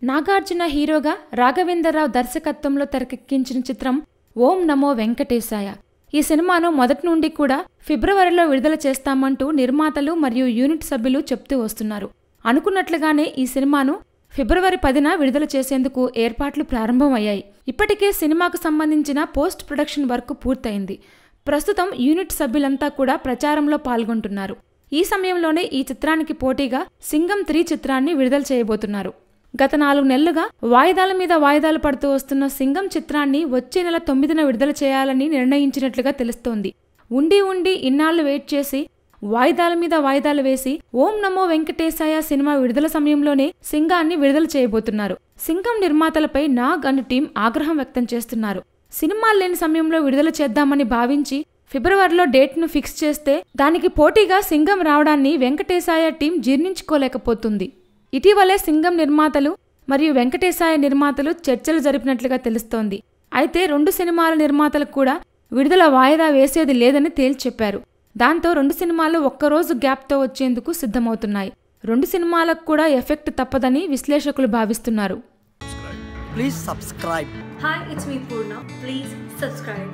నాగార్జున హీరోగా రాఘవేంద్రరావు దర్శకత్వంలో తెరకెక్కించిన చిత్రం ఓం నమో వెంకటేశాయ. ఈ సినిమాను మొదటి నుండి కూడా ఫిబ్రవరిలో విడుదల చేస్తామంటూ నిర్మాతలు మరియు యూనిట్ సభ్యులు చెప్తూ వస్తున్నారు. అనుకున్నట్లుగానే ఈ సినిమాను ఫిబ్రవరి 10న విడుదల చేసేందుకు ఏర్పాట్లు ప్రారంభమయ్యాయి. ఇప్పటికే సినిమాకు సంబంధించిన పోస్ట్ ప్రొడక్షన్ వర్క్ పూర్తయింది. ప్రస్తుతం యూనిట్ సభ్యులంతా కూడా ప్రచారంలో పాల్గొంటున్నారు. ఈ సమయంలోనే ఈ చిత్రానికి పోటీగా సింగం 3 చిత్రాన్ని విడుదల చేయబోతున్నారు. గత 4 నెలలుగా వాయిదాల మీద వాయిదాలు పడుతూ వస్తున్న సింగం చిత్రాన్ని వచ్చే నెల 9న విడుదల చేయాలని నిర్ణయించినట్లుగా తెలుస్తోంది. ఉండి ఇన్నాళ్లు వెయిట్ చేసి వాయిదాల మీద వాయిదాలు వేసి ఓం నమో వెంకటేశాయ సినిమా విడుదల సమయంలోనే సింగాన్ని విడుదల చేయబోతున్నారు. సింగం నిర్మాతలపై నాగ్ అండ్ టీం ఆగ్రహం వ్యక్తం చేస్తున్నారు. సినిమాలు లేని సమయంలో విడుదల చేద్దామని భావించి ఫిబ్రవరిలో డేట్ను ఫిక్స్ చేస్తే దానికి పోటీగా సింగం రావడాన్ని వెంకటేశాయ టీం జీర్ణించుకోలేకపోతుంది. ఇటీవలే సింగం నిర్మాతలు మరియు వెంకటేశాయ నిర్మాతలు చర్చలు జరిపినట్లుగా తెలుస్తోంది. అయితే 2 సినిమాల నిర్మాతలు కూడా విడుదల వాయిదా వేసేది లేదని తేల్చి చెప్పారు. దాంతో 2 సినిమాలు ఒక్కరోజు గ్యాప్తో వచ్చేందుకు సిద్ధమవుతున్నాయి. 2 సినిమాలకు కూడా ఎఫెక్ట్ తప్పదని విశ్లేషకులు భావిస్తున్నారు. Please subscribe. Hi, it's me Purna. Please subscribe.